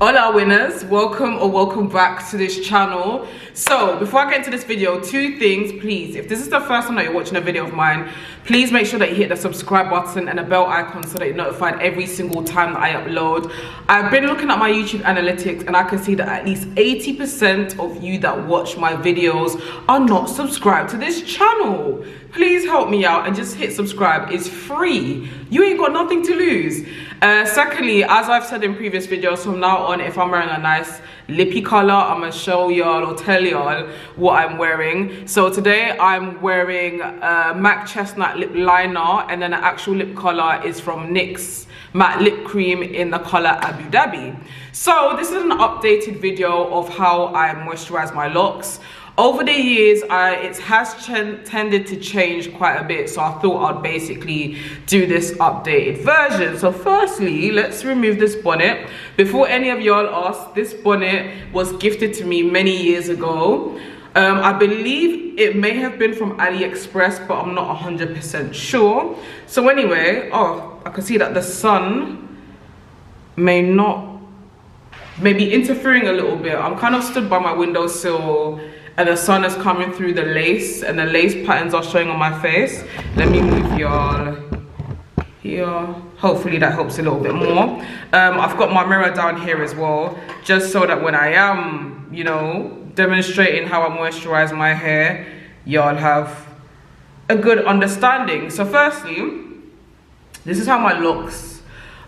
Hola winners, welcome back to this channel. So before I get into this video, two things please. If this is the first time that you're watching a video of mine, please make sure that you hit the subscribe button and the bell icon so that you're notified every single time that I upload. I've been looking at my YouTube analytics and I can see that at least 80% of you that watch my videos are not subscribed to this channel. Please help me out and just hit subscribe. It's free. You ain't got nothing to lose. Secondly, as I've said in previous videos, from now on, if I'm wearing a nice lippy color, I'm gonna show y'all or tell y'all what I'm wearing. So today I'm wearing MAC Chestnut lip liner, and then the actual lip color is from NYX matte lip cream in the color Abu Dhabi. So this is an updated video of how I moisturize my locks. Over the years, it has tended to change quite a bit, so I thought I'd basically do this updated version. So firstly, let's remove this bonnet. Before any of y'all ask, this bonnet was gifted to me many years ago. I believe it may have been from AliExpress, but I'm not 100% sure. So anyway, I can see that the sun may be interfering a little bit. I'm kind of stood by my windowsill and the sun is coming through the lace and the lace patterns are showing on my face. Let me move y'all here. Hopefully that helps a little bit more. I've got my mirror down here as well, just so that when I am, demonstrating how I moisturize my hair, y'all have a good understanding. So firstly, this is how my locks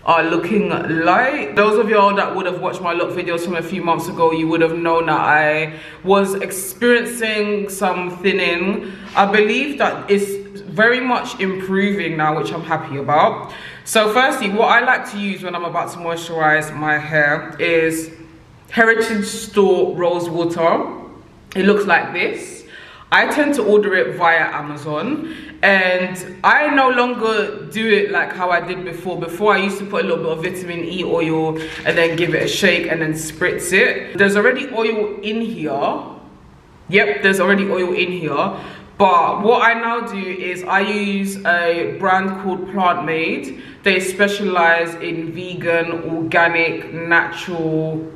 are looking like. Those of y'all that would have watched my look videos from a few months ago, you would have known that I was experiencing some thinning. I believe that it's very much improving now, which I'm happy about. So firstly, what I like to use when I'm about to moisturize my hair is Heritage Store Rose Water. It looks like this. I tend to order it via Amazon, and I no longer do it like how I did before. Before, I used to put a little bit of vitamin E oil and then give it a shake and then spritz it. There's already oil in here. Yep, there's already oil in here. But what I now do is I use a brand called Plant Made. They specialize in vegan, organic, natural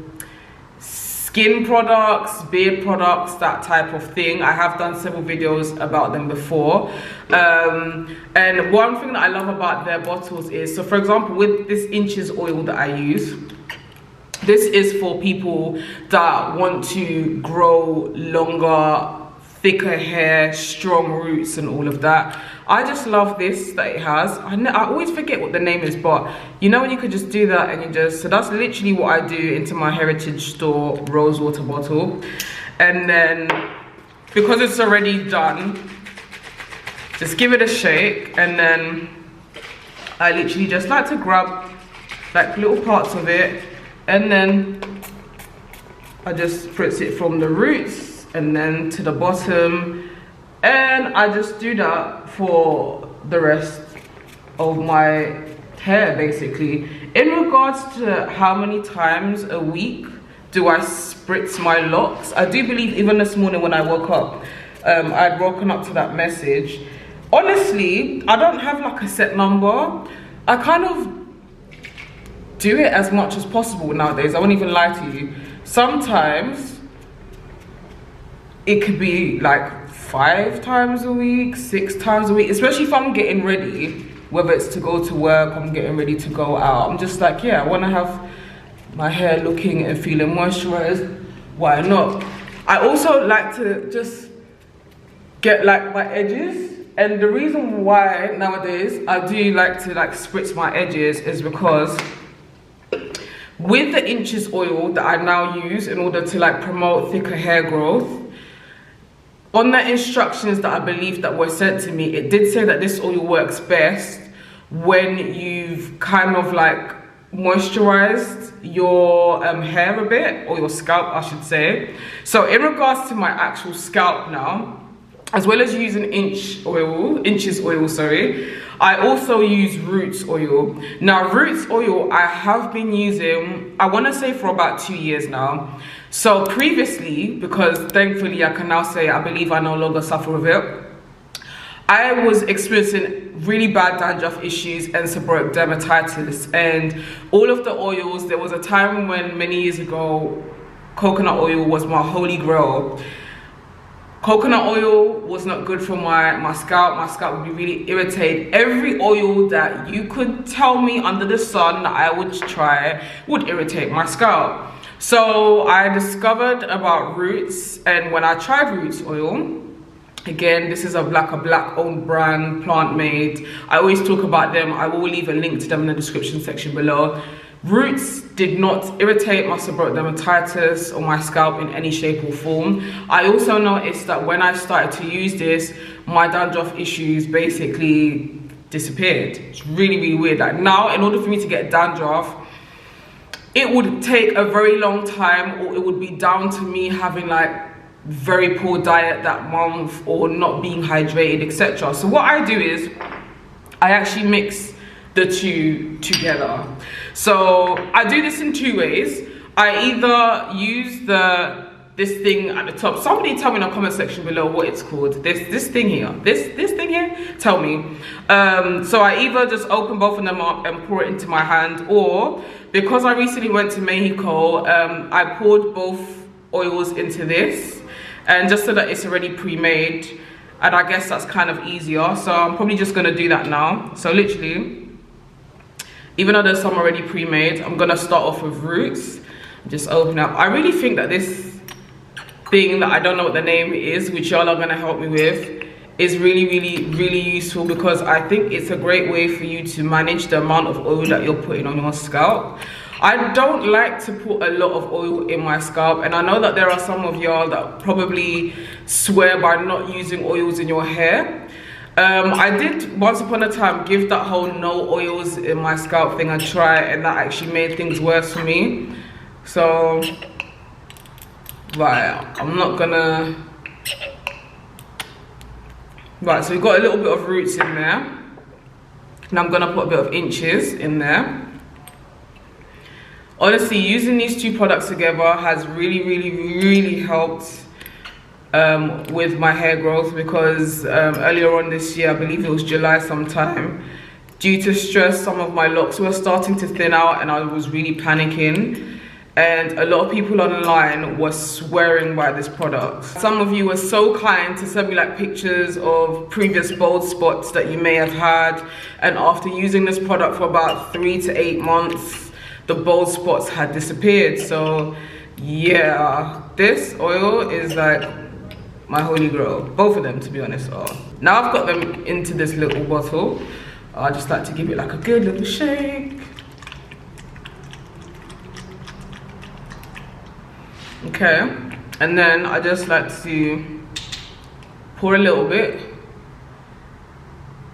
skin products, beard products, that type of thing. I have done several videos about them before. And one thing that I love about their bottles is, so for example, with this Inches oil that I use, this is for people that want to grow longer, thicker hair, strong roots and all of that. I just love this that it has. I always forget what the name is, but you know when you could just do that and so that's literally what I do into my Heritage Store rose water bottle. And then because it's already done, just give it a shake, and then I literally just like to grab like little parts of it, and then I just spritz it from the roots and then to the bottom, and I just do that for the rest of my hair basically. In regards to how many times a week do I spritz my locks, I do believe even this morning when I woke up, I'd woken up to that message. Honestly, I don't have like a set number. I kind of do it as much as possible nowadays. I won't even lie to you. Sometimes it could be like 5 times a week, 6 times a week, especially if I'm getting ready, whether it's to go to work, I'm getting ready to go out. I'm just like, yeah, I want to have my hair looking and feeling moisturized. Why not? I also like to just get like my edges, and the reason why nowadays I do like to spritz my edges is because with the Inches oil that I now use in order to promote thicker hair growth, on the instructions that I believe that were sent to me, it did say that this oil works best when you've kind of moisturized your hair a bit, or your scalp I should say. So in regards to my actual scalp now, as well as using Inches oil, sorry, I also use Roots oil. Now Roots oil I have been using, I want to say for about 2 years now. So previously, because thankfully I can now say I believe I no longer suffer with it, I was experiencing really bad dandruff issues and seborrheic dermatitis, and all of the oils, there was a time when many years ago coconut oil was my holy grail. Coconut oil was not good for my scalp. My scalp would be really irritated. Every oil that you could tell me under the sun that I would try would irritate my scalp. So I discovered about Roots, and when I tried Roots oil, again, this is a black owned brand, plant made. I always talk about them. I will leave a link to them in the description section below. Roots did not irritate my seborrheic dermatitis or my scalp in any shape or form. I also noticed that when I started to use this, my dandruff issues basically disappeared. It's really, really weird. Like now, in order for me to get dandruff, it would take a very long time, or it would be down to me having like very poor diet that month or not being hydrated, etc. So what I do is I actually mix the two together. So I do this in two ways. I either use this thing at the top. Somebody tell me in the comment section below what it's called. This thing here. This thing here. Tell me. So I either just open both of them up and pour it into my hand, or because I recently went to Mexico, I poured both oils into this, and just so that it's already pre-made, and I guess that's kind of easier. So I'm probably just gonna do that now. So literally, even though there's some already pre-made, I'm gonna start off with Roots. Just open up. I really think that this thing that I don't know what the name is, which y'all are gonna help me with, is really, really, really useful, because I think it's a great way for you to manage the amount of oil that you're putting on your scalp. I don't like to put a lot of oil in my scalp, and I know that there are some of y'all that probably swear by not using oils in your hair. I did once upon a time give that whole no oils in my scalp thing a try, and that actually made things worse for me. So right, I'm not gonna. Right, so we've got a little bit of Roots in there, and I'm gonna put a bit of Inches in there. Honestly, using these two products together has really, really, really helped with my hair growth, because earlier on this year, I believe it was July sometime, due to stress, some of my locks were starting to thin out and I was really panicking, and a lot of people online were swearing by this product. Some of you were so kind to send me like pictures of previous bald spots that you may have had, and after using this product for about 3 to 8 months, the bald spots had disappeared. So yeah, this oil is like my holy grail. Both of them, to be honest, are. Now I've got them into this little bottle. I just like to give it like a good little shake. Okay, and then I just like to pour a little bit.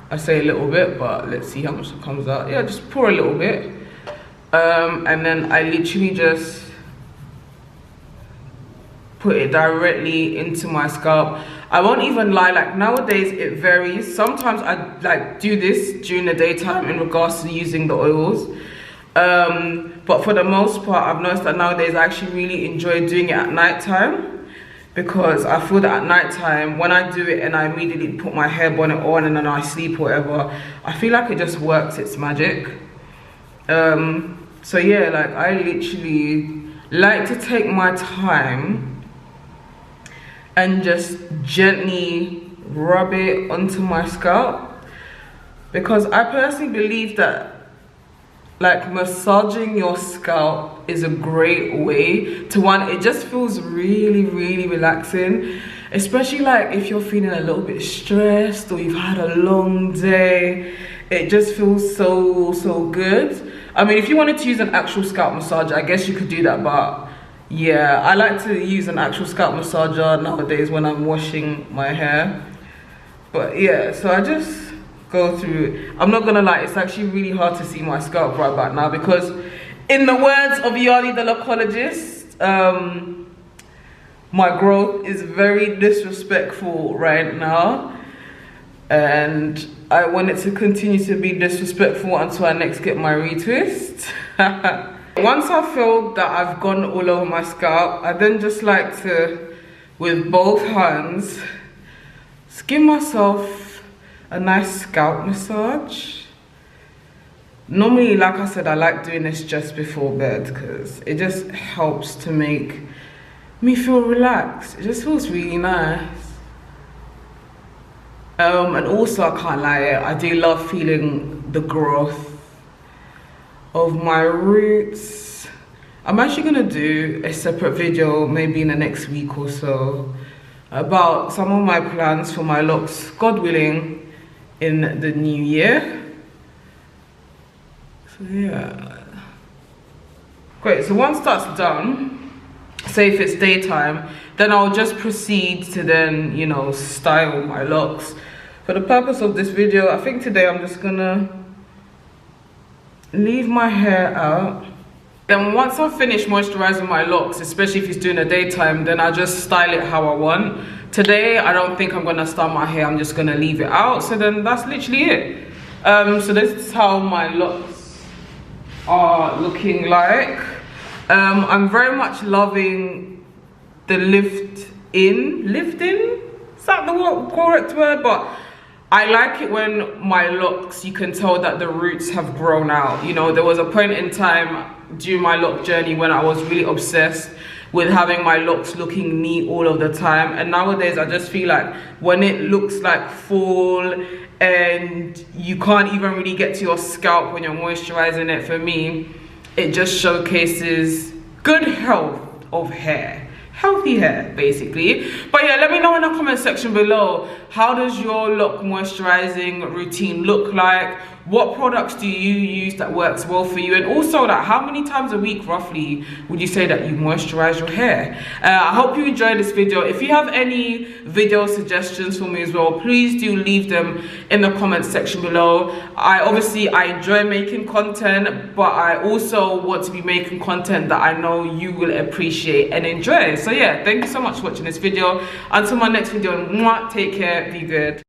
I say a little bit, but let's see how much it comes out. Yeah, just pour a little bit. And then I literally just put it directly into my scalp. I won't even lie, like nowadays it varies. Sometimes I like do this during the daytime in regards to using the oils, but for the most part I've noticed that nowadays I actually really enjoy doing it at nighttime, because I feel that at nighttime when I do it and I immediately put my hair bonnet on and then I sleep or whatever, I feel like it just works its magic. So yeah, like I literally like to take my time and just gently rub it onto my scalp, because I personally believe that like massaging your scalp is a great way to, one, it just feels really, really relaxing, especially like if you're feeling a little bit stressed or you've had a long day. It just feels so good. I mean, if you wanted to use an actual scalp massager, I guess you could do that, but yeah, I like to use an actual scalp massager nowadays when I'm washing my hair. But yeah, so I just go through. I'm not gonna lie, it's actually really hard to see my scalp right about now, because in the words of Yali the locologist, my growth is very disrespectful right now, and I want it to continue to be disrespectful until I next get my retwist. Once I feel that I've gone all over my scalp, I then just like to, with both hands, just give myself a nice scalp massage. Normally, like I said, I like doing this just before bed because it just helps to make me feel relaxed. It just feels really nice. And also, I can't lie, I do love feeling the growth of my roots. I'm actually gonna do a separate video maybe in the next week or so about some of my plans for my locks, God willing, in the new year. So yeah. Great, so once that's done, say if it's daytime, then I'll just proceed to then, you know, style my locks. For the purpose of this video, I think today I'm just gonna leave my hair out. Then once I've finished moisturizing my locks, especially if it's during the daytime, then I just style it how I want. Today, I don't think I'm gonna style my hair, I'm just gonna leave it out. So then that's literally it. So this is how my locks are looking like. I'm very much loving the lift in? Is that the correct word? But I like it when my locks, you can tell that the roots have grown out. You know, there was a point in time during my lock journey when I was really obsessed with having my locks looking neat all of the time. And nowadays, I just feel like when it looks like fall and you can't even really get to your scalp when you're moisturizing it, for me, it just showcases good health of hair. Healthy hair, basically. But yeah, let me know in the comment section below, how does your lock moisturizing routine look like? What products do you use that works well for you? And also, like, how many times a week roughly would you say that you moisturize your hair? I hope you enjoyed this video. If you have any video suggestions for me as well, please do leave them in the comment section below. I enjoy making content, but I also want to be making content that I know you will appreciate and enjoy. So yeah, thank you so much for watching this video. Until my next video, mwah, take care, be good.